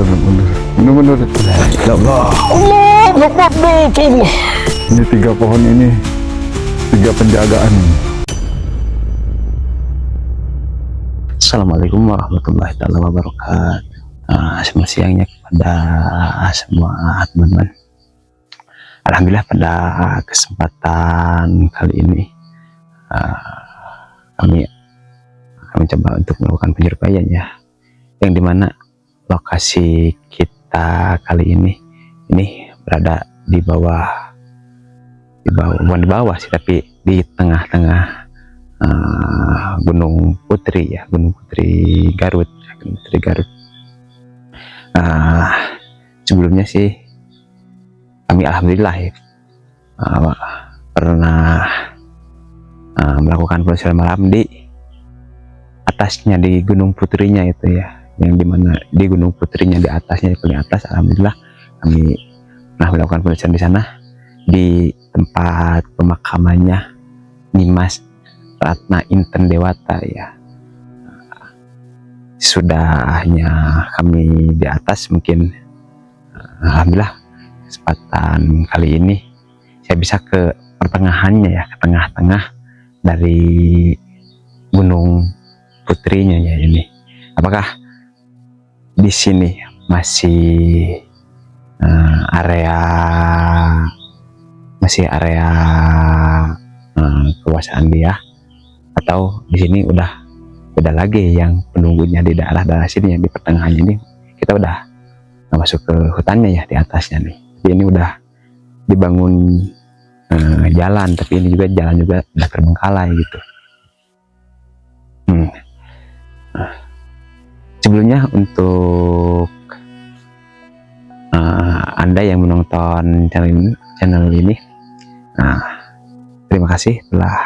Bener-bener. Ya Allah. Ini 3 pohon ini, 3 penjagaan. Assalamualaikum warahmatullahi wabarakatuh. Selamat siangnya kepada semua teman-teman. Alhamdulillah pada kesempatan kali ini kami coba untuk melakukan penyerbaian ya, yang dimana lokasi kita kali ini berada di bawah bukan di bawah sih, tapi di tengah-tengah Gunung Putri ya, Gunung Putri Garut. Sebelumnya sih kami alhamdulillah ya, pernah melakukan penelusuran malam di atasnya, di Gunung Putrinya itu ya, yang dimana di Gunung Putrinya di atasnya, di paling atas, alhamdulillah kami pernah melakukan penelusuran di sana, di tempat pemakamannya Nimas Ratna Inten Dewata ya. Sudahnya kami di atas, mungkin alhamdulillah kesempatan kali ini saya bisa ke pertengahannya ya, ke tengah-tengah dari Gunung Putrinya ya ini. Apakah di sini masih area kekuasaan dia, atau di sini udah beda lagi yang penunggunya di daerah sini, yang di pertengahan ini kita udah masuk ke hutannya ya, di atasnya nih. Jadi ini udah dibangun jalan, tapi ini juga jalan juga udah terbengkalai gitu. Sebelumnya untuk Anda yang menonton channel ini, terima kasih telah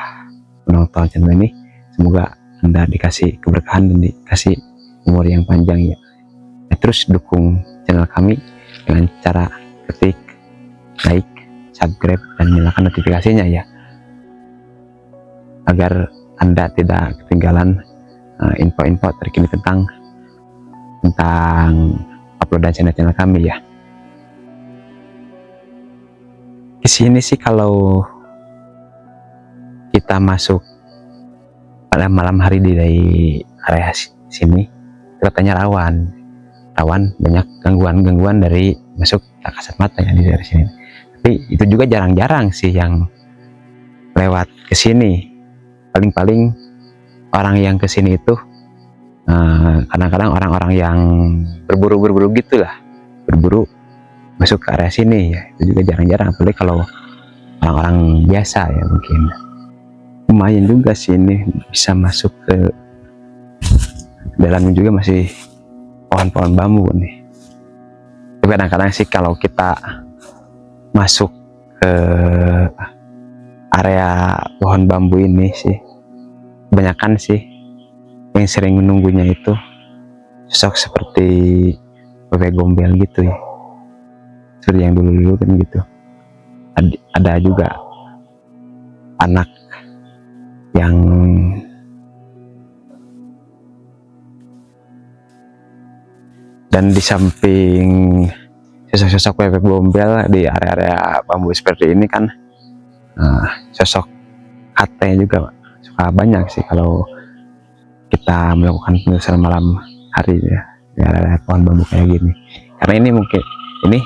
menonton channel ini. Semoga Anda dikasih keberkahan dan dikasih umur yang panjang ya. Terus dukung channel kami dengan cara ketik like, subscribe, dan nyalakan notifikasinya ya, agar Anda tidak ketinggalan info-info terkini tentang uploadan channel kami ya. Di sini sih kalau kita masuk pada malam hari di area sini, katanya rawan banyak gangguan dari masuk kasat mata ya di daerah sini. Tapi itu juga jarang-jarang sih yang lewat ke sini. Paling orang yang ke sini itu kadang-kadang orang-orang yang berburu gitulah, berburu masuk ke area sini ya. Itu juga jarang-jarang, apalagi kalau orang-orang biasa ya. Mungkin lumayan juga sih ini bisa masuk ke dalamnya, juga masih pohon-pohon bambu nih. Tapi kadang-kadang sih kalau kita masuk ke area pohon bambu ini sih, kebanyakan sih yang sering menunggunya itu sosok seperti bebek gombel gitu ya, seperti yang dulu kan gitu. Ada juga anak yang dan di samping sosok bebek gombel di area-area bambu seperti ini kan, sosok katanya juga suka banyak sih kalau kita melakukan penelusuran malam hari ya, di area pohon bambu kayak gini. Karena ini mungkin ini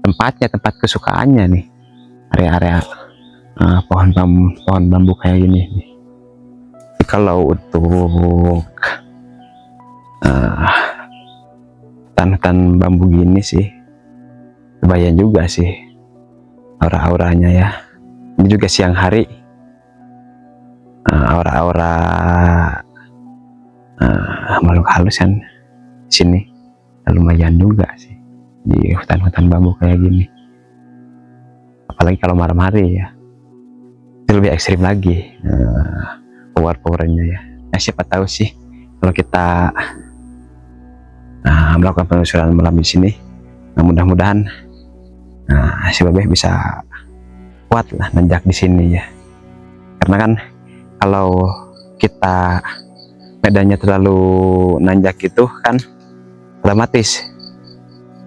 tempat kesukaannya nih, area-area pohon bambu kayak gini nih. Jadi kalau untuk hutan bambu gini sih lumayan juga sih aura-auranya ya. Ini juga siang hari, aura-aura makhluk halus kan sini lumayan juga sih di hutan bambu kayak gini. Apalagi kalau malam hari ya, itu lebih ekstrim lagi powernya ya. Siapa tahu sih kalau kita melakukan penelusuran malam di sini, mudah-mudahan si Babeh bisa kuat lah nanjak di sini ya. Karena kan kalau kita medannya terlalu nanjak itu kan otomatis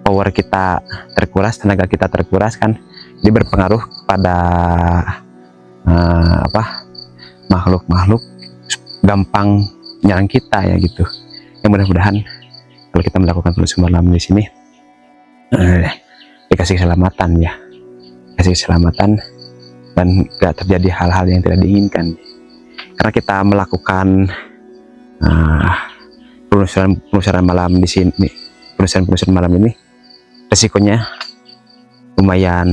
power kita terkuras, tenaga kita terkuras kan, jadi berpengaruh kepada makhluk-makhluk gampang nyerang kita ya gitu. Yang mudah-mudahan kalau kita melakukan penelusuran malam di sini dikasih keselamatan ya, kasih keselamatan dan gak terjadi hal-hal yang tidak diinginkan. Karena kita melakukan penelusuran malam di sini, penelusuran malam ini resikonya lumayan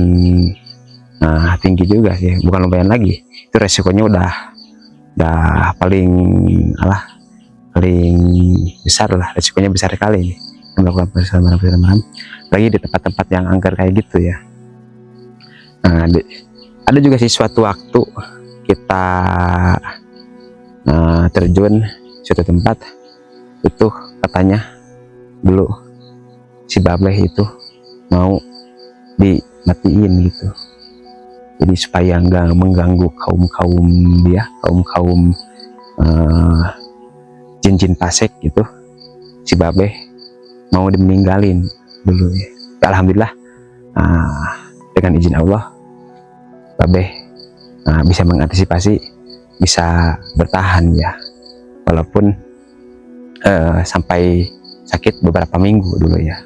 tinggi juga sih, bukan lumayan lagi, itu resikonya udah paling besar lah, resikonya besar sekali ini melakukan penelusuran malam, lagi di tempat-tempat yang angker kayak gitu ya. Ada juga sih suatu waktu kita terjun suatu tempat itu, katanya dulu si Babeh itu mau dimatiin gitu, jadi supaya nggak mengganggu kaum jin-jin pasek gitu, si Babeh mau dimeninggalin dulu ya. Alhamdulillah dengan izin Allah Babeh bisa mengantisipasi, bisa bertahan ya, walaupun sampai sakit beberapa minggu dulu ya.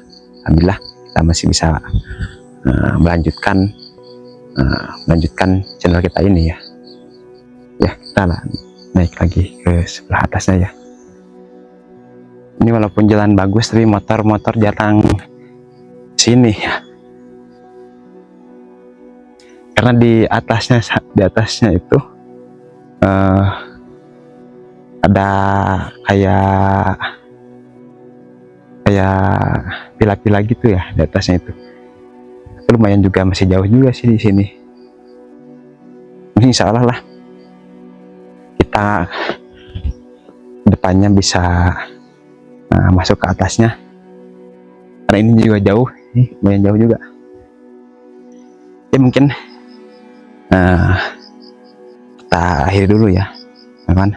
Alhamdulillah kita masih bisa melanjutkan channel kita ini ya. Kita naik lagi ke sebelah atasnya ya. Ini walaupun jalan bagus tapi motor jarang sini ya, karena di atasnya itu ada kayak pila-pila gitu ya di atasnya itu. Tapi lumayan juga, masih jauh juga sih di sini. Ini insya Allah lah kita depannya bisa masuk ke atasnya, karena ini juga jauh, lumayan jauh juga ya. Mungkin kita akhiri dulu ya teman-teman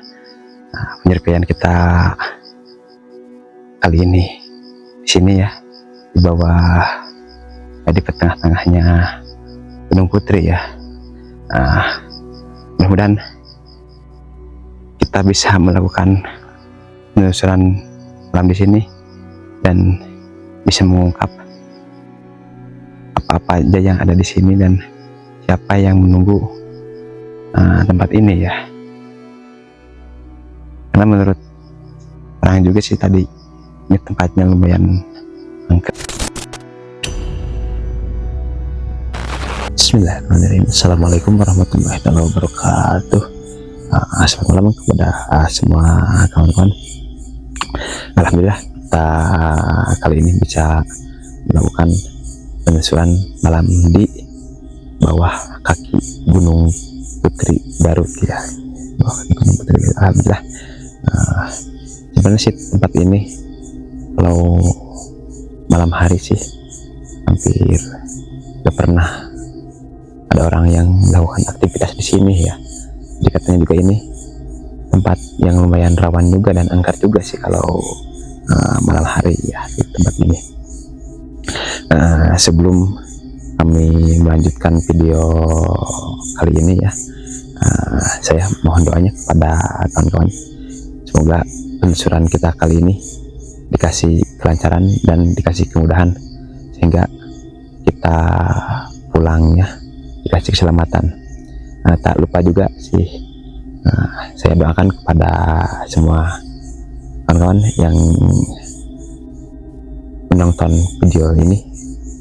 penyerpian kita kali ini di sini ya, di bawah di tengah-tengahnya Gunung Putri ya. Mudah-mudahan kita bisa melakukan penelusuran malam di sini dan bisa mengungkap apa-apa aja yang ada di sini dan siapa yang menunggu tempat ini ya. Karena menurut orang juga sih tadi ini tempatnya lumayan angker. Bismillahirrahmanirrahim. Assalamualaikum warahmatullahi wabarakatuh. Selamat malam kepada semua kawan-kawan. Alhamdulillah kita kali ini bisa melakukan penelusuran malam di bawah kaki Gunung Putri Garut ya. Bawah kaki Gunung Putri Garut. Alhamdulillah. Sebenarnya sih tempat ini kalau malam hari sih hampir gak pernah ada orang yang melakukan aktivitas di sini ya. Jadi katanya juga ini tempat yang lumayan rawan juga dan angker juga sih kalau malam hari ya di tempat ini. Sebelum kami melanjutkan video kali ini ya, saya mohon doanya kepada kawan-kawan, semoga penelusuran kita kali ini dikasih kelancaran dan dikasih kemudahan sehingga kita pulangnya dikasih keselamatan. Tak lupa juga sih saya doakan kepada semua kawan-kawan yang menonton video ini,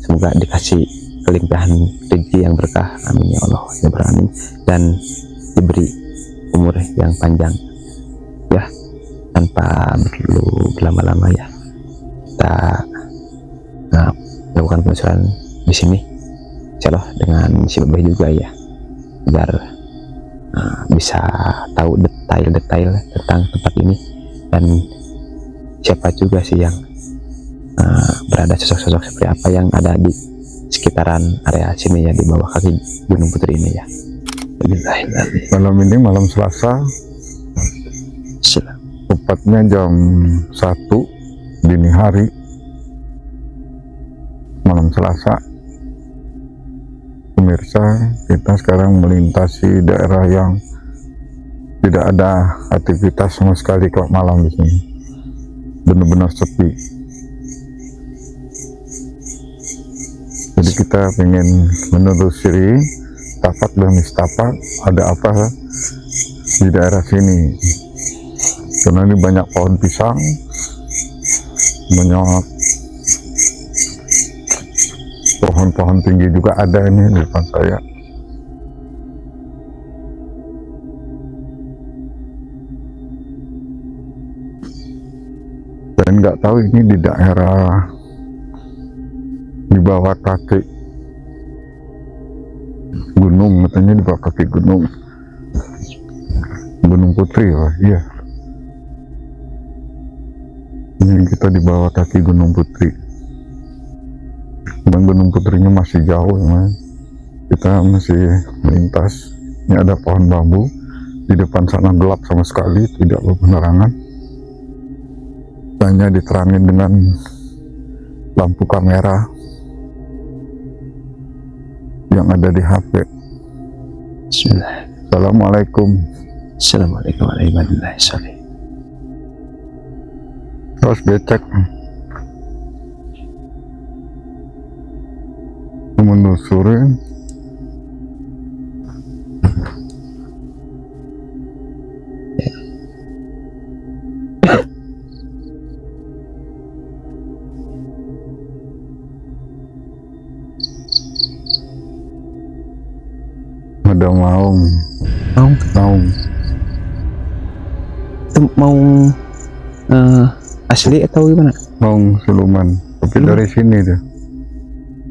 semoga dikasih kelimpahan rezeki yang berkah, amin ya Allah ya beramin, dan diberi umur yang panjang ya, tanpa perlu berlama-lama ya. Kita melakukan penelusuran di sini insyaallah dengan si Babeh juga ya, agar bisa tahu detail-detail tentang tempat ini dan siapa juga sih yang berada sosok-sosok seperti apa yang ada di sekitaran area sini ya, di bawah kaki Gunung Putri ini ya. Malam ini malam Selasa, tepatnya jam 1 dini hari, malam Selasa. Pemirsa, kita sekarang melintasi daerah yang tidak ada aktivitas sama sekali kalau malam di sini. Benar-benar sepi. Jadi kita ingin menelusuri tapak demi tapak ada apa di daerah sini. Karena ini banyak pohon pisang, banyak pohon-pohon tinggi juga ada ini di depan saya. Dan nggak tahu ini di daerah di bawah kaki gunung, katanya di bawah kaki gunung Putri. Oh iya, ini kita di bawah kaki Gunung Putri, dan Gunung Putrinya masih jauh ya. Kita masih melintas. Ini ada pohon bambu di depan sana, gelap sama sekali, tidak berpenerangan, hanya diterangin dengan lampu kamera yang ada di HP. Bismillah. Assalamualaikum. Assalamualaikum warahmatullahi wabarakatuh. Terus becek menelusuri ada maung. Itu mau asli atau gimana? Maung siluman, tapi dari sini dia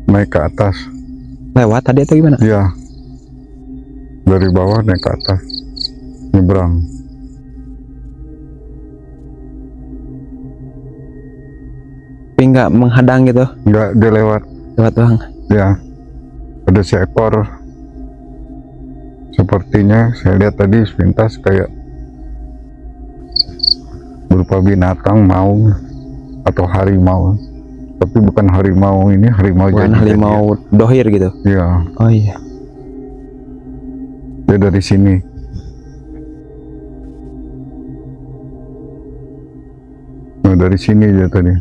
naik ke atas. Lewat tadi atau gimana? Iya, dari bawah naik ke atas, nyebrang. Tapi nggak menghadang gitu? Nggak, dia lewat Doang. ya. Ada seekor, sepertinya saya lihat tadi sepintas kayak berupa binatang maung atau harimau, tapi bukan harimau ini, harimau Bukan jadi harimau dohir gitu? ya. Oh iya. Dia dari sini. Nah, dari sini dia tadi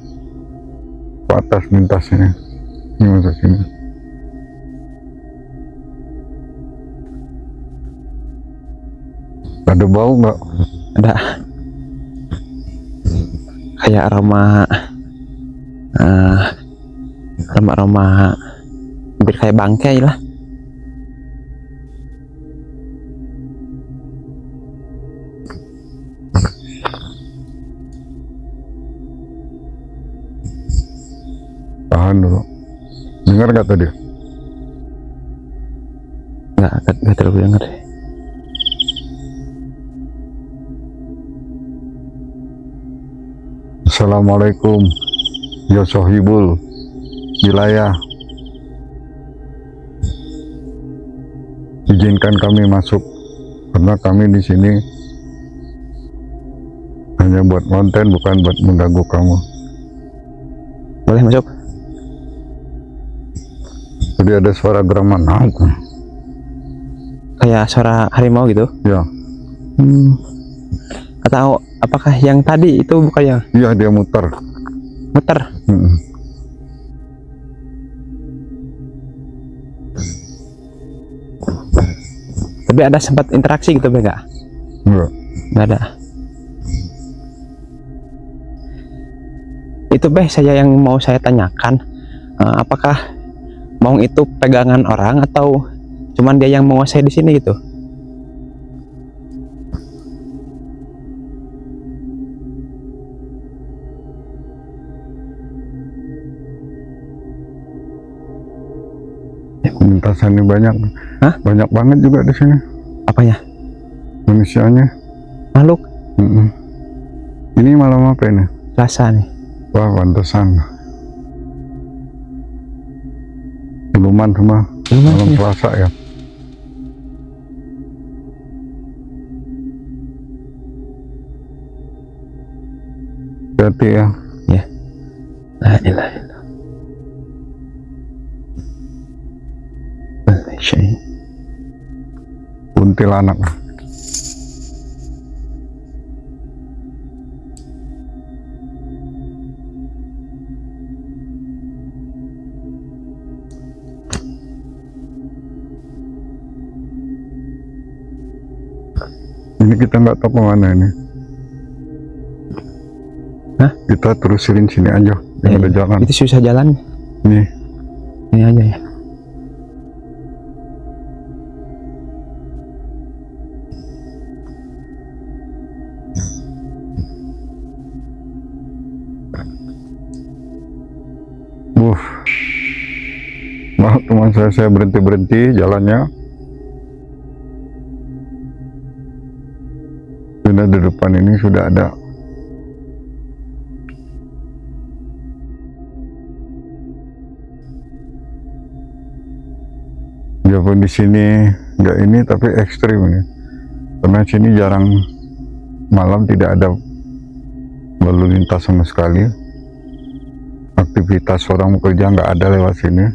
ke atas lintasnya, ini masuk sini. Ada bau nggak? Ada kayak aroma hampir kayak bangkai lah. Tahan dulu. Dengar nggak tadi? Nggak terlalu dengar. Assalamualaikum ya sohibul wilayah, izinkan kami masuk karena kami di sini hanya buat konten, bukan buat mengganggu kamu. Boleh masuk? Jadi ada suara geraman Kayak suara harimau gitu? ya. Atau apakah yang tadi itu bukan yang Iya, dia muter. muter? Tapi ada sempat interaksi gitu enggak? Nggak ada. Itu saya yang mau saya tanyakan, apakah maung itu pegangan orang atau cuman dia yang menguasai di sini gitu? Lintasannya banyak. Hah? Banyak banget juga di sini. Apanya? Manusianya. Makhluk? Ini malam apa ini? Selasa nih. Wah, pantesan. Siluman semua. Malam Selasa ya. Hati ya. Ya. La ilaha illallah. kuntilanak. Ini kita nggak tahu kemana ini. Hah? Kita terusin sini aja, yang ada jalan. Itu susah jalan. Nih, Ini aja ya. maaf teman saya berhenti jalannya. Sudah di depan ini sudah ada. Walaupun di sini nggak ini tapi ekstrim ini, karena sini jarang malam, tidak ada lalu lintas sama sekali. Aktivitas orang bekerja nggak ada lewat sini.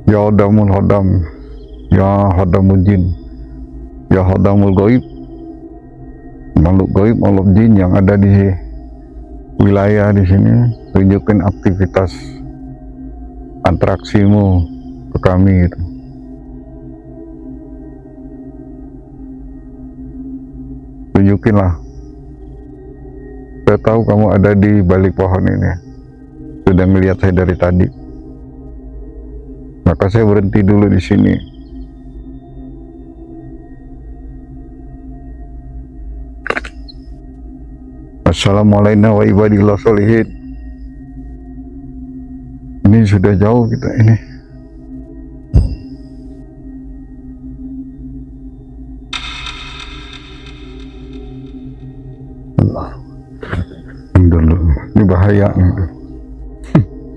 Ya hodamul hodam, ya hodamul jin, ya hodamul goib, makhluk goib, makhluk jin yang ada di wilayah di sini. Tunjukin aktivitas atraksimu ke kami gitu. Tunjukin lah. Saya tahu kamu ada di balik pohon ini. Sudah melihat saya dari tadi. Maka saya berhenti dulu di sini. Assalamualaikum warahmatullahi wabarakatuh. Ini sudah jauh kita ini. Ini bahaya nih.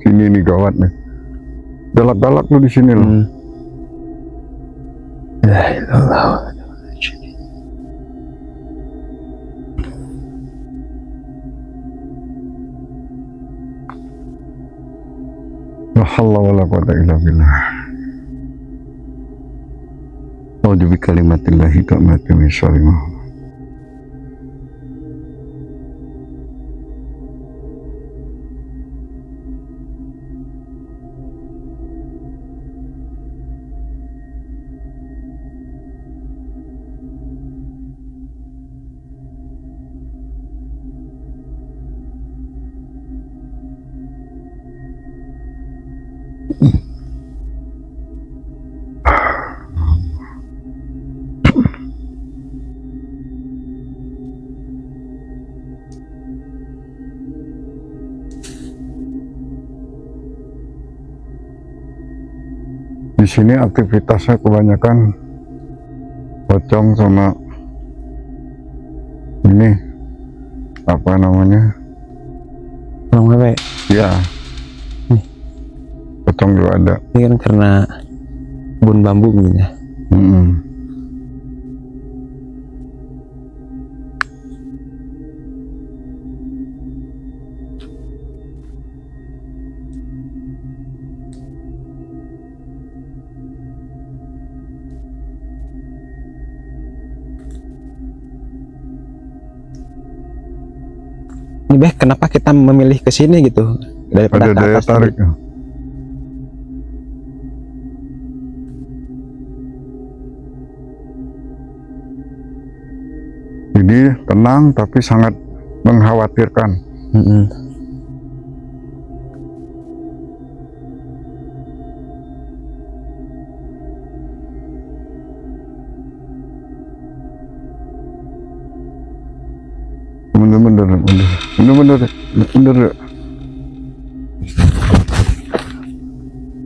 Sini nih gawat nih. Galak-galak lu di sini loh. La ilaha La haula wala quwwata illa billah. A'udzu bi kalimatillahi tammati min syarri ma khalaq. Di sini aktivitasnya kebanyakan pocong sama ini apa namanya? Orang apa? Ya, pocong juga ada. Ini kan karena kebun bambu gitu ya. Ini Beh, kenapa kita memilih ke sini gitu daripada Ada ke daya atas tarik. tadi? Jadi tenang tapi sangat mengkhawatirkan. Bener.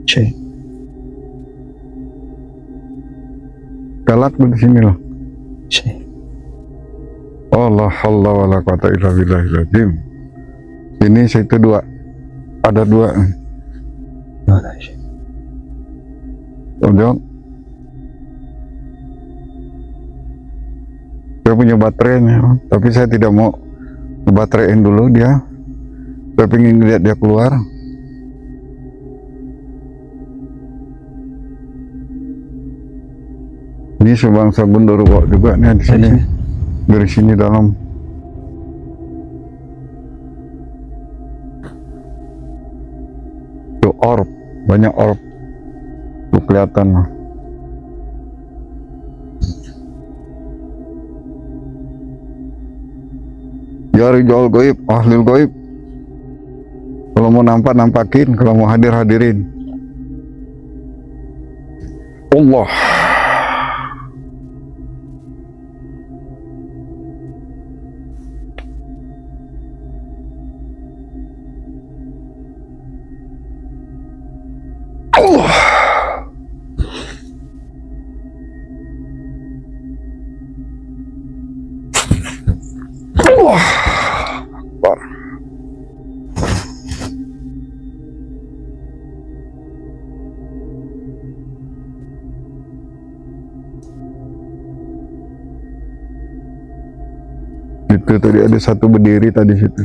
Cek. Galak di sini loh. Cek. Allah Allah wala quwata illa billahil azim. Ini situ dua. Ada dua. Udah. Saya punya baterainya, tapi saya tidak mau bateraiin dulu dia. Saya pengen lihat dia keluar. Ini sebangsa Gundurwo juga nih di sini. Dari sini dalam. Tuh orb, banyak orb. Tuh kelihatan. Ya Rijal Goib, Ahlul Goib. Kalau mau nampak nampakin, kalau mau hadir hadirin. Allah. Allah. Allah. Akbar. Itu tadi ada satu berdiri tadi situ.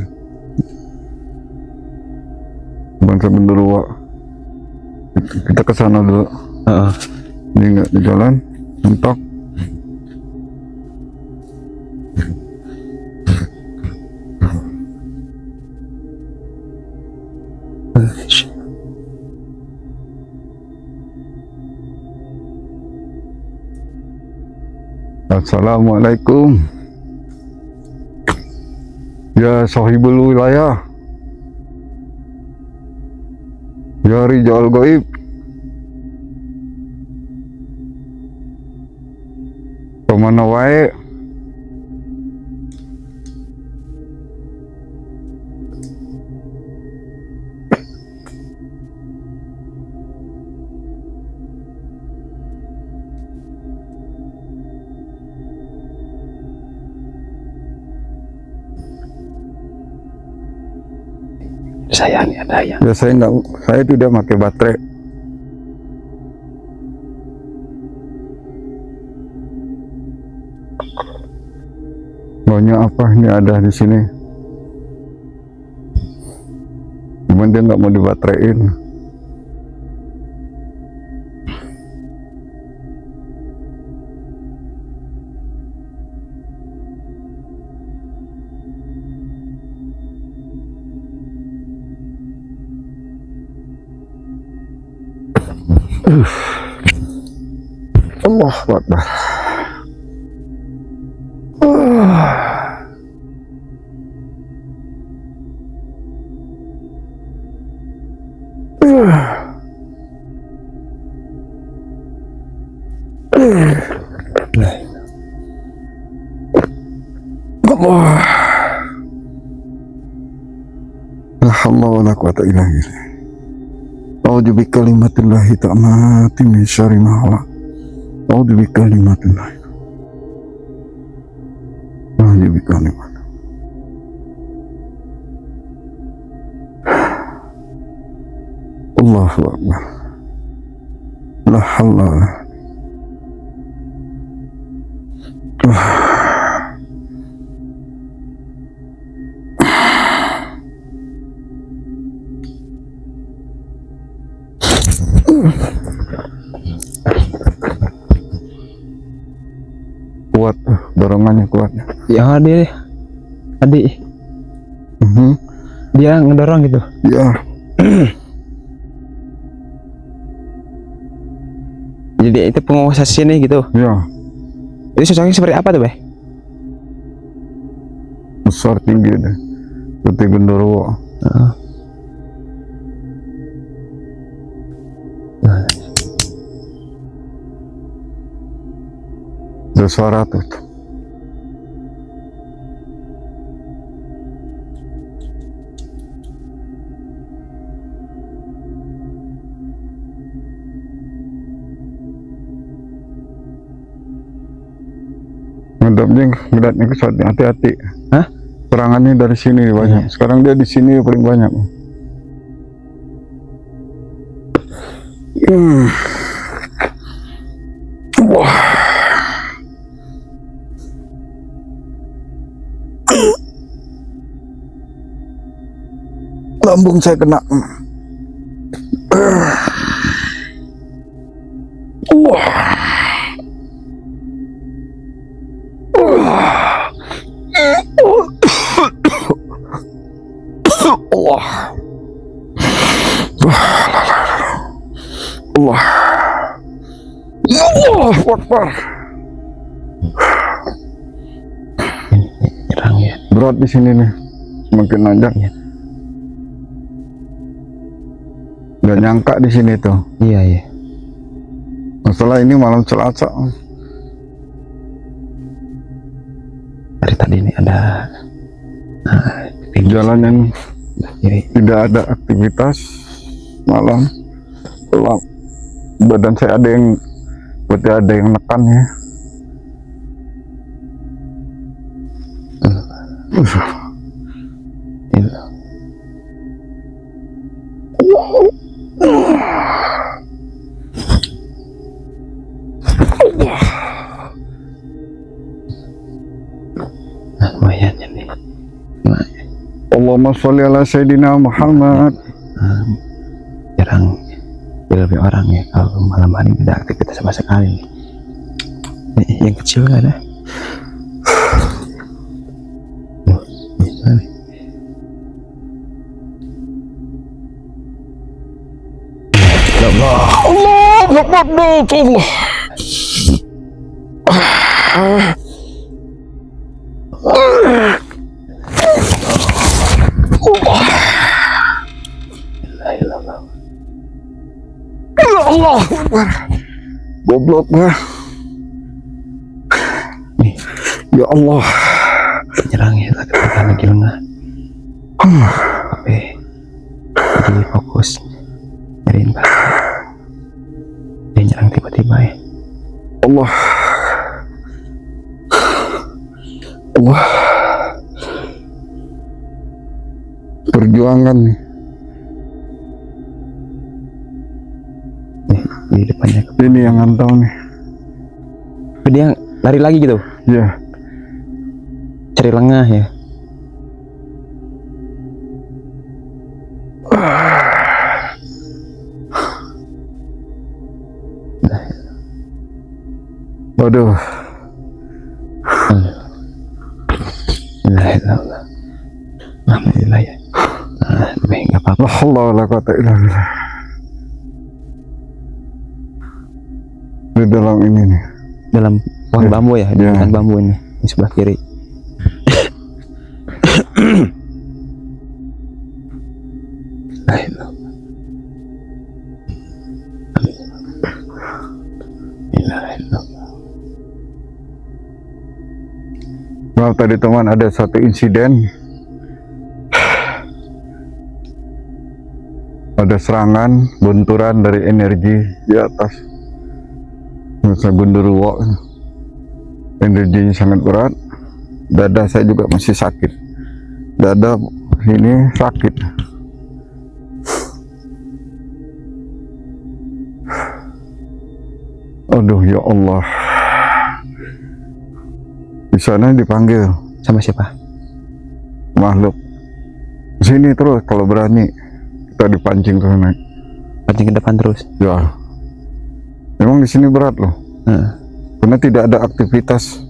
Bangsa Gundurwo. Kita ke sana dulu. Ini nggak di jalan, mentok. Assalamualaikum. Ya sahibul wilayah. Ya Rijal Goib. Kemana wae? Saya nih ada yang. Ya saya tidak pakai baterai. Banyak apa ini ada di sini. Cuman dia nggak mau dibaterein. Allahu Akbar. Allah. La haula wala quwata illa billah. A'udzu bi kalimatillahi ta'amati min syarri ma khalaq. A'udzu bi kalimatillahi. A'udzu bi kalimat. Allahu Akbar. La haula wala. Kuat, dorongannya kuat. Ya adik. Dia ngedorong gitu. Ya. Jadi itu penguasa sini gitu. Ya. Itu sosoknya seperti apa tuh, Beh? Besar tinggi deh. Seperti Gundurwo. Ada suara tuh. Ngedapnya ke saat hati-hati. Hah? Serangannya dari sini banyak. Sekarang dia di sini paling banyak. Wah. Lambung saya kena. Wah. Allah Akbar. Nyerang ya. Berat di sini nih, semakin nanjak. Iya. Gak nyangka di sini tuh. Iya ya. Masalah ini malam Selasa. Dari tadi ini ada Jalan yang kiri. tidak ada aktivitas malam gelap. Badan saya ada yang berarti ada yang nekan ya. Itu. Nah, lumayan ya nih. Nah, Allahumma sholli ala Sayyidina Muhammad. jarang lebih orang ya kalau malam hari tidak aktivitas sama sekali. Yang kecil nggak ada. Bisa nih. Allah. Allah Akbar. Allah. Ya Allah Akbar. Goblok gua. Nih, Ya Allah. nyerang ya ketika lagi lengah. Oke, jadi fokus nyariin Pak. Dia nyerang tiba-tiba ya. Allah. Allah. Perjuangan nih. Nih, di depannya. Ini yang ngantau nih. Dia lari lagi gitu, Ya. cari lengah ya. Waduh. Alhamdulillah. Alhamdulillah ya. Nah, baik, nggak apa-apa. La haula wala quwata illa billah. Di dalam ini nih. Dalam pohon Ya. bambu ya, di Ya. depan bambu ini, di sebelah kiri. Maaf tadi teman, ada satu insiden. Ada serangan, benturan dari energi di atas. Misalnya Gundurwo. Energinya sangat berat. Dada saya juga masih sakit. Dada ini sakit. Aduh ya Allah. Di sana dipanggil Sama siapa? makhluk. Sini terus kalau berani. Kita dipancing ke sana. Pancing ke depan terus. Ya. Memang di sini berat loh. Heeh. Karena tidak ada aktivitas.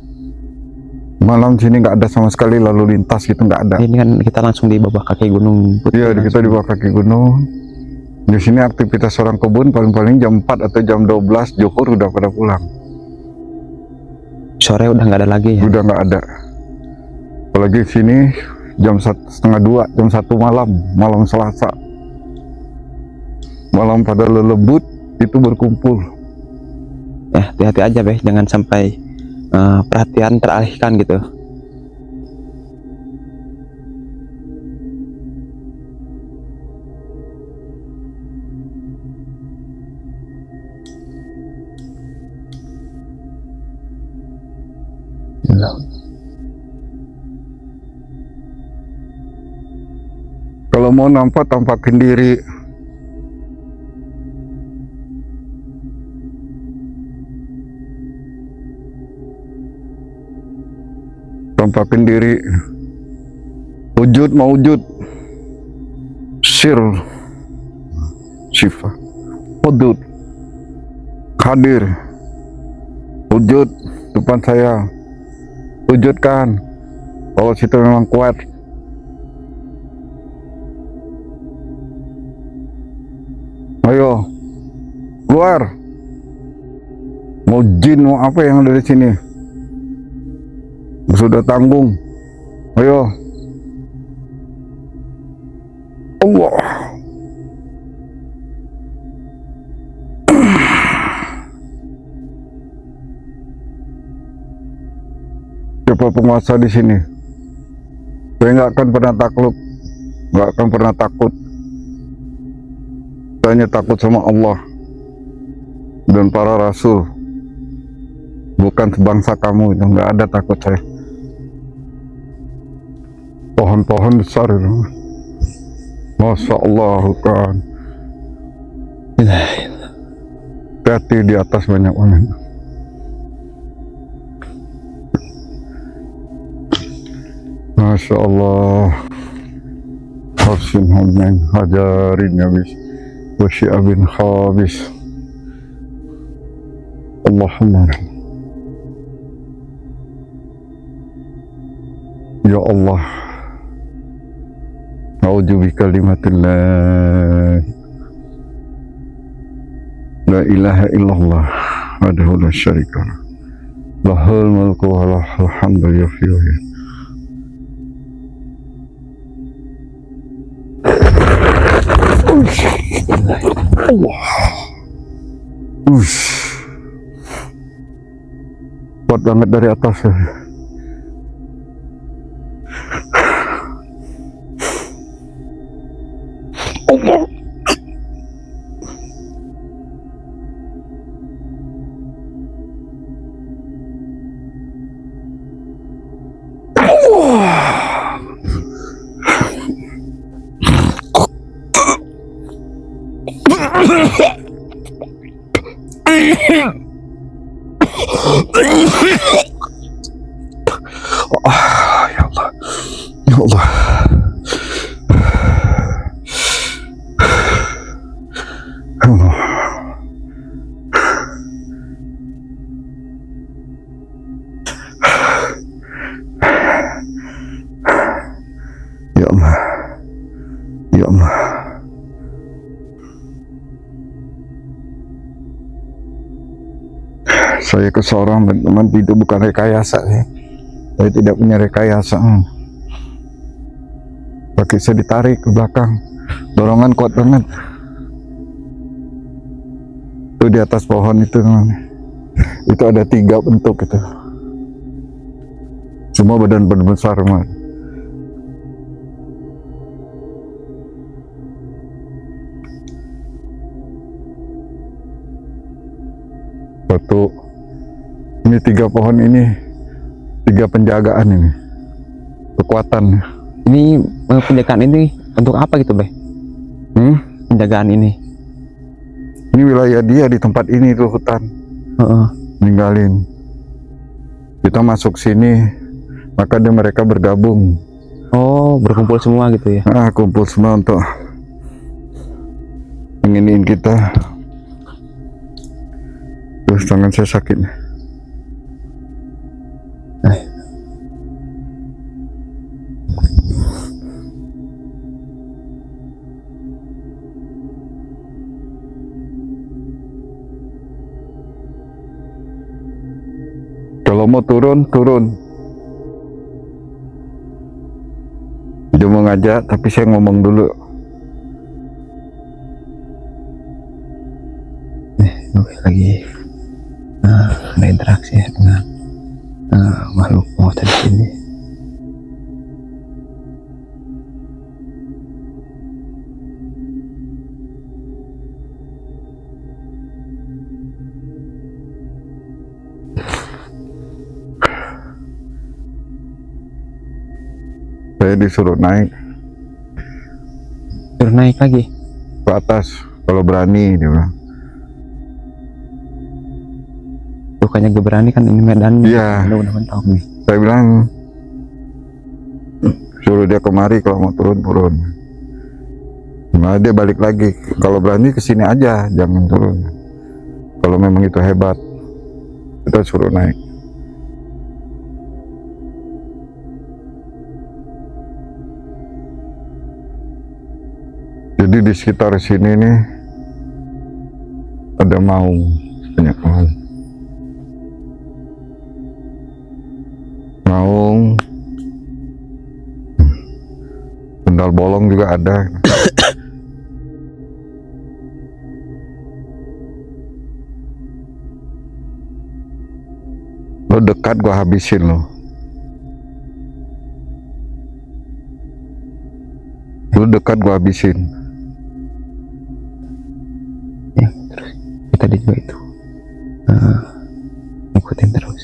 Malam sini nggak ada sama sekali lalu lintas gitu, nggak ada. Ini kan kita langsung di bawah kaki gunung Putri. Iya, kita di bawah kaki gunung. Di sini aktivitas orang kebun paling-paling jam 4 atau jam 12 Johor udah pada pulang. Sore udah nggak ada lagi ya. Udah nggak ada. Apalagi sini jam 1:30, jam 1 malam, malam Selasa. Malam pada lelebut itu berkumpul. Ya, hati-hati aja Beh, jangan sampai perhatian teralihkan gitu. Kalau mau nampak, tampakin diri. Tampakin diri. Wujud mawujud. Sir. Syifa. Wujud. Hadir. Wujud depan saya. Wujudkan. Kalau situ memang kuat. Ayo. Keluar. mau jin mau apa yang ada di sini, sudah tanggung. Ayo, Allah. Siapa penguasa di sini? Saya nggak akan pernah takluk, nggak akan pernah takut. Saya hanya takut sama Allah dan para rasul. Bukan sebangsa kamu itu, nggak ada takut saya. Pohon-pohon besar itu, Masya Allah kan. Hati di atas banyak banget. Masya Allah. Hafsin Hamdan Hajarin Yabis Wasyi'abin Khabis. Allahumma ya Allah, a'udzu bi kalimatillah la ilaha illallah wahdahu la syarika lah, lahul mulku wa lahul hamdu yuhyi. Allah. Kuat banget dari atas ya. Allah. Ya Allah, ya Allah, Allah. Ya Allah, ya Allah. Saya ke seorang teman, itu bukan rekayasa ya. Saya tidak punya rekayasa. Kaki saya ditarik ke belakang, dorongan kuat banget. Itu di atas pohon itu teman. Itu ada 3 bentuk itu. Semua badan besar teman. Batu. Ini 3 pohon ini, 3 penjagaan ini, kekuatan. Ini penjagaan ini untuk apa gitu, Beh? Penjagaan ini. Ini wilayah dia di tempat ini tuh hutan. Ninggalin. Kita masuk sini, maka mereka bergabung. Oh, berkumpul semua gitu ya? Kumpul semua untuk nginiin kita. Terus tangan saya sakit. Kalau mau turun, turun. Dia mau ngajak, tapi saya ngomong dulu. Lagi ada interaksi ya dengan makhluk maut di sini. Saya disuruh naik. Suruh naik lagi Ke atas, kalau berani, dia bilang. Bukannya gue berani kan ini medannya. Iya. Udah mentok nih. Saya bilang, suruh dia kemari, kalau mau turun, turun. Nah, dia balik lagi. Kalau berani kesini aja, jangan turun. Kalau memang itu hebat, kita suruh naik. Jadi di sekitar sini nih ada maung, banyak maung. Maung, sendal bolong juga ada. Lo dekat gua habisin lo. Lo dekat gua habisin. Ya, terus kita di juga itu ikutin terus.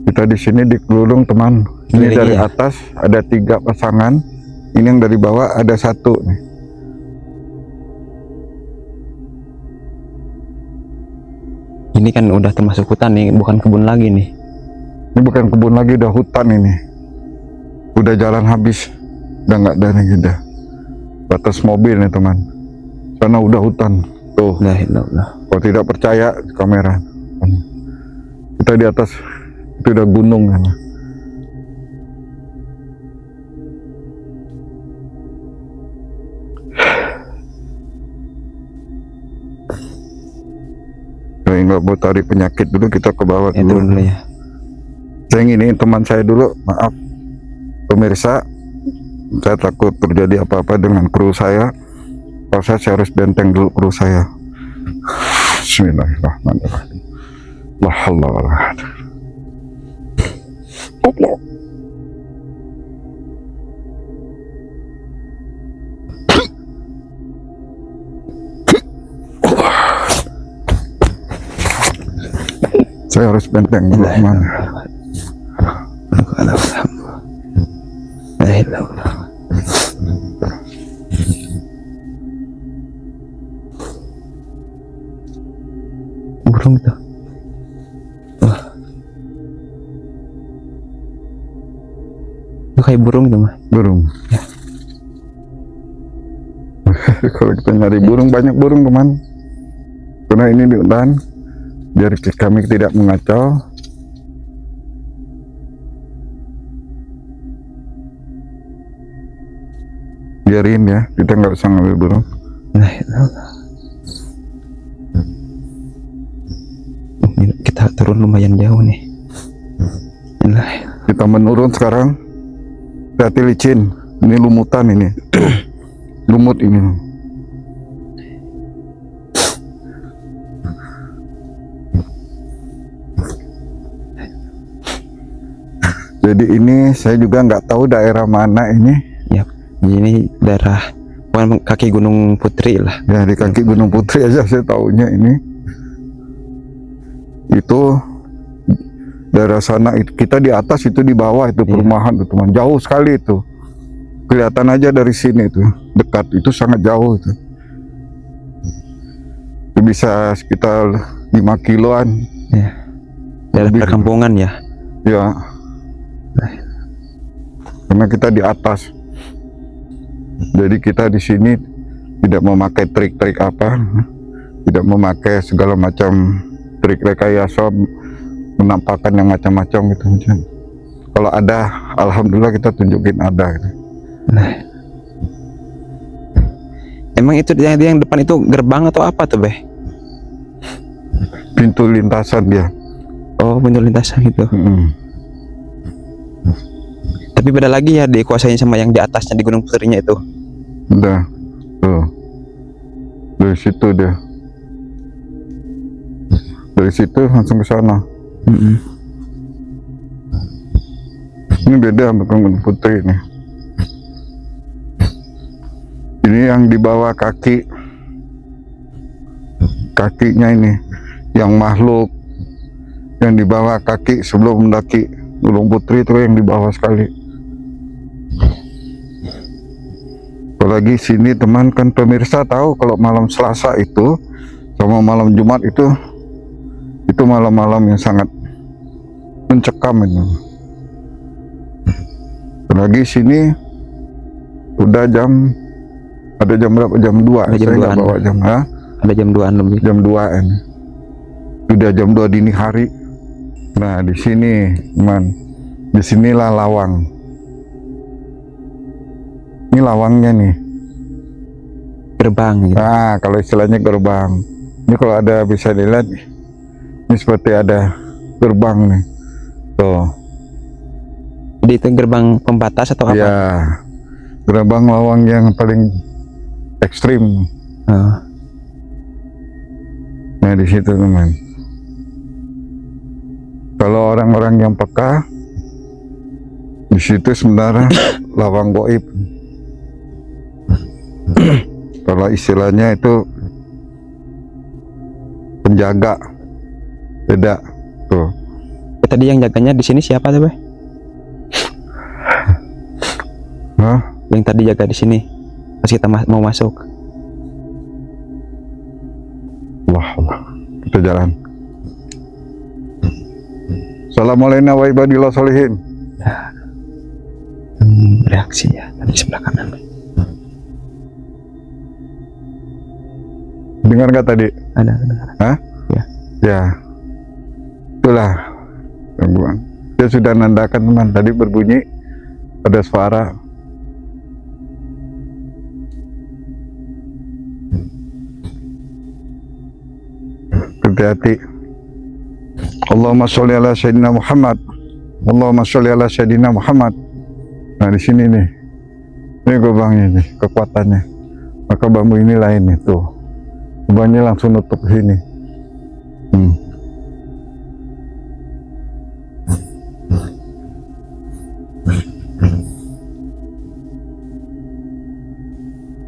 Kita di sini dikelulung teman. Ini Keliling dari ya? atas ada 3 pasangan. Ini yang dari bawah ada 1 nih. Ini kan udah termasuk hutan nih, bukan kebun lagi nih. Ini bukan kebun lagi, udah hutan ini. Udah jalan habis. Udah nggak ada lagi dah. Batas mobil nih teman. Sana udah hutan. Tuh. La ilaha illallah. Kalau tidak percaya kamera. Kita di atas itu udah gunung kan. Saya nggak mau tarik penyakit dulu, kita ke bawah Ya, dulu. turun dulu ya. Saya ini teman saya dulu, maaf pemirsa, saya takut terjadi apa-apa dengan kru saya. Kalau saya harus benteng dulu kru saya. Bismillahirrahmanirrahim. La haula wala quwwata. Allah. Saya harus benteng dulu mana. La ilaha illallah. Burung tuh. Wah. Itu kayak burung itu mah. Burung. Ya. Kalau kita nyari burung, banyak burung teman. Karena ini di hutan, biar kami tidak mengacau. Biarin ya, kita nggak usah ngambil burung. La ilaha illallah. Kita turun lumayan jauh nih. La ilaha. Kita menurun sekarang. Hati licin, ini lumutan ini. Tuh. Lumut ini. Jadi ini saya juga nggak tahu daerah mana ini. Ya, ini daerah bukan kaki Gunung Putri lah. Ya di kaki Gunung Putri aja saya tahunya ini. Itu daerah sana, kita di atas, itu di bawah, itu perumahan itu teman, jauh sekali itu. Kelihatan aja dari sini itu dekat, itu sangat jauh itu. Itu bisa sekitar 5 kiloan. Ya. Daerah Lebih. perkampungan ya. Ya. Karena kita di atas. Jadi kita di sini tidak memakai trik-trik apa, tidak memakai segala macam trik rekayasa, menampakkan yang macam-macam gitu. Kalau ada, alhamdulillah kita tunjukin ada. Gitu. Nah. Emang itu yang depan itu gerbang atau apa tuh, Beh? Pintu lintasan dia. Oh, pintu lintasan gitu. Tapi beda lagi ya dikuasain sama yang di atasnya di Gunung Putrinya itu. Udah, tuh. Dari situ dia. Dari situ langsung ke sana. Ini beda sama Gunung Putri ini. Ini yang di bawah kaki, kakinya ini, yang makhluk yang di bawah kaki sebelum mendaki Gunung Putri itu yang di bawah sekali. Apalagi sini teman, kan pemirsa tahu kalau malam Selasa itu sama malam Jumat itu malam-malam yang sangat mencekam itu. Apalagi sini udah ada jam berapa? Jam 2. Ada jam Saya nggak 2-an. bawa jam, ha? Ada jam 2-an lebih. Jam 2-an. Udah jam 2 dini hari. Nah, di sini, teman. Disinilah lawang. Ini lawangnya nih. Gerbang gitu. Nah, kalau istilahnya gerbang. Ini kalau ada bisa dilihat, ini seperti ada gerbang nih. Tuh. Tadi itu gerbang pembatas atau apa? Ya, gerbang lawang yang paling ekstrim. Oh. Nah di situ teman. Kalau orang-orang yang peka, di situ sebenarnya lawang goib. Kalau istilahnya itu penjaga, beda tuh. Tadi yang jaganya di sini siapa tuh, Bay? Hah? Yang tadi jaga di sini pas kita mau masuk. Allah, kita jalan. Assalamualaikum warahmatullahi wabarakatuh. Reaksi ya tadi sebelah kanan. Dengar nggak tadi? Ada. Hah? Ya. Ya. Itulah gangguan. Dia sudah nandakan teman. Tadi berbunyi ada suara. Hati-hati. Allahumma sholli ala sayyidina Muhammad. Allahumma sholli ala sayyidina Muhammad. Nah di sini nih. Ini gerbangnya nih, kekuatannya. Maka bambu ini lain nih tuh. Gerbangnya langsung nutup sini.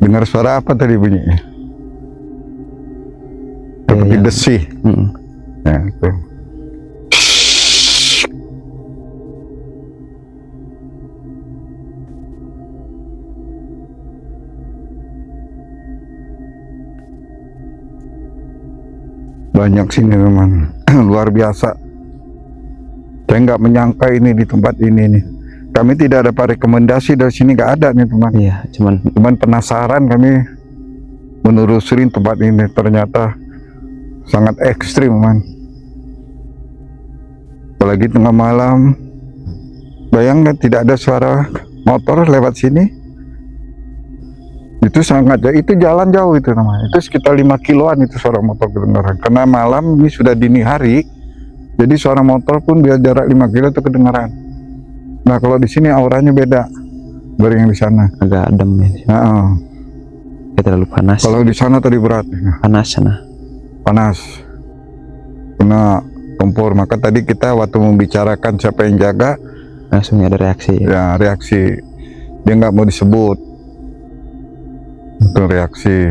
Dengar suara apa tadi bunyinya? Seperti desi. Ya, tuh. Banyak sini teman, luar biasa. Saya nggak menyangka ini di tempat ini nih. Kami tidak dapat rekomendasi dari sini, nggak ada nih teman. Iya, cuman penasaran kami menelusuri tempat ini. Ternyata sangat ekstrim man. Apalagi tengah malam. Bayangkan tidak ada suara motor lewat sini. Itu sangat jauh, itu jalan jauh itu namanya. Itu sekitar 5 kiloan itu suara motor kedengaran. Karena malam ini sudah dini hari, jadi suara motor pun biar jarak 5 kilo itu kedengaran. Nah kalau di sini auranya beda dari yang di sana. Agak adem ya. Ya, terlalu panas. Kalau di sana tadi berat. Panas sana. Panas. Kena kompor. Maka tadi kita waktu membicarakan siapa yang jaga, langsung ada reaksi. Ya reaksi. Dia nggak mau disebut. Itu reaksi.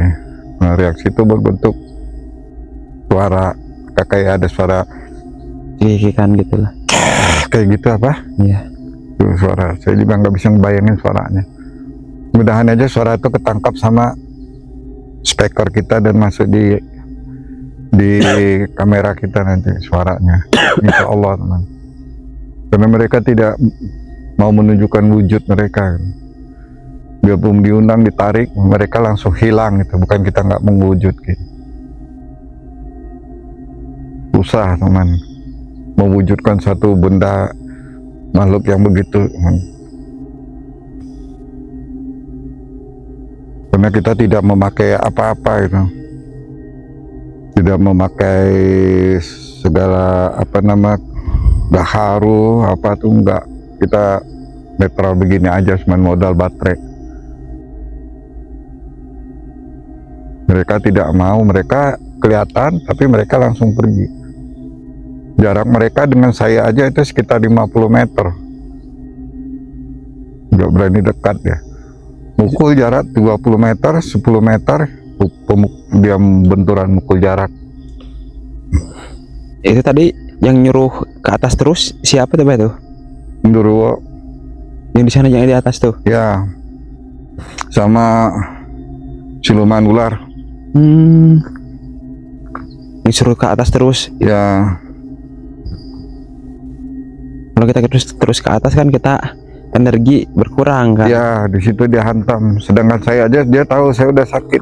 Nah reaksi itu berbentuk suara. Kayak ada suara Kikikan gitu lah. Kayak gitu apa? Iya. Itu suara. Saya juga nggak bisa ngebayangin suaranya. Mudahan aja suara itu ketangkap sama speaker kita dan masuk di kamera kita nanti suaranya. Insya Allah teman. Karena mereka tidak mau menunjukkan wujud mereka. Biarpun diundang ditarik, mereka langsung hilang gitu. Bukan kita nggak mewujud gitu. Susah teman mewujudkan satu benda makhluk yang begitu teman. Karena kita tidak memakai apa-apa gitu. Tidak memakai segala gaharu apa tuh enggak. Kita netral begini aja, cuma modal baterai. Mereka tidak mau, mereka kelihatan tapi mereka langsung pergi. Jarak mereka dengan saya aja itu sekitar 50 meter. Nggak berani dekat ya. Mukul jarak 20 meter, 10 meter, dia benturan mukul jarak. Itu tadi yang nyuruh ke atas terus siapa tuh, Bay, tuh? Ndurwo. Yang di sana yang di atas tuh. Ya. Sama siluman ular. Disuruh ke atas terus. Ya. Kalau kita terus ke atas kan kita energi berkurang kan. Ya, di situ dia hantam. Sedangkan saya aja dia tahu saya udah sakit.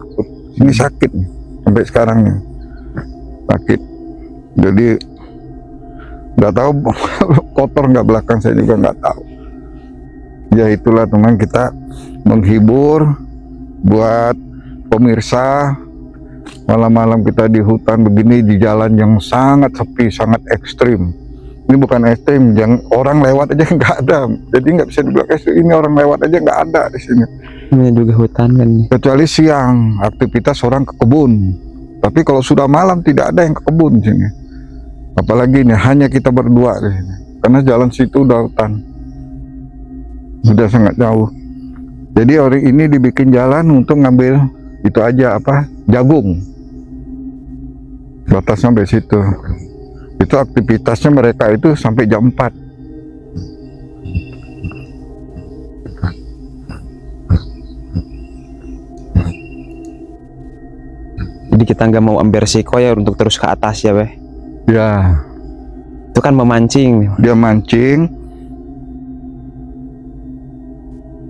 Ini sakit sampai sekarang nih. Sakit. Jadi nggak tahu kotor nggak belakang saya juga nggak tahu. Ya itulah teman, kita menghibur buat pemirsa. Malam-malam kita di hutan begini, di jalan yang sangat sepi, sangat ekstrim. Ini bukan ekstrim, yang orang lewat aja nggak ada. Jadi nggak bisa dibilang ekstrim, ini orang lewat aja nggak ada di sini. Ini juga hutan kan. Kecuali siang, aktivitas orang ke kebun. Tapi kalau sudah malam tidak ada yang ke kebun di sini. Apalagi ini hanya kita berdua di sini. Karena jalan situ udah hutan. Sudah sangat jauh. Jadi hari ini dibikin jalan untuk ngambil itu aja apa? Jagung. Batasnya sampai situ. Itu aktivitasnya mereka itu sampai jam 4. Jadi kita nggak mau ambil resiko ya untuk terus ke atas ya, Beh. Ya, Itu kan memancing. dia mancing.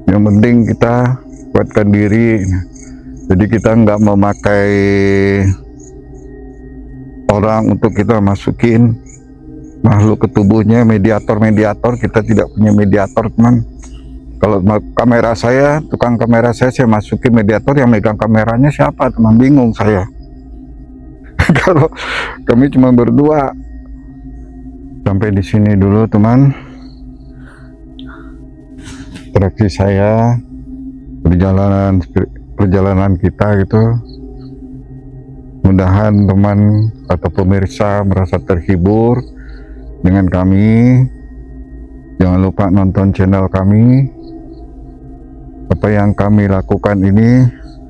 Yang penting kita kuatkan diri. Jadi kita nggak memakai orang untuk kita masukin makhluk ke tubuhnya, mediator kita tidak punya mediator, teman. Kalau kamera saya, tukang kamera saya masukin mediator, yang megang kameranya siapa, teman? Bingung saya. Kalau kami cuma berdua. Sampai di sini dulu, teman. Interaksi saya, perjalanan kita gitu. Mudahan teman atau pemirsa merasa terhibur dengan kami. Jangan lupa nonton channel kami. Apa yang kami lakukan ini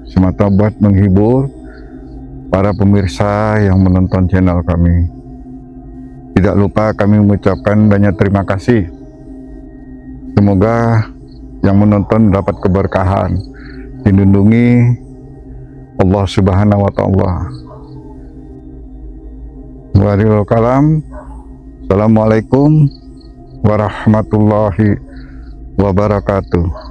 semata buat menghibur para pemirsa yang menonton channel kami. Tidak lupa kami mengucapkan banyak terima kasih. Semoga yang menonton dapat keberkahan, dilindungi Allah Subhanahu wa Ta'ala. Warahmatullahi kalam. Assalamualaikum warahmatullahi wabarakatuh.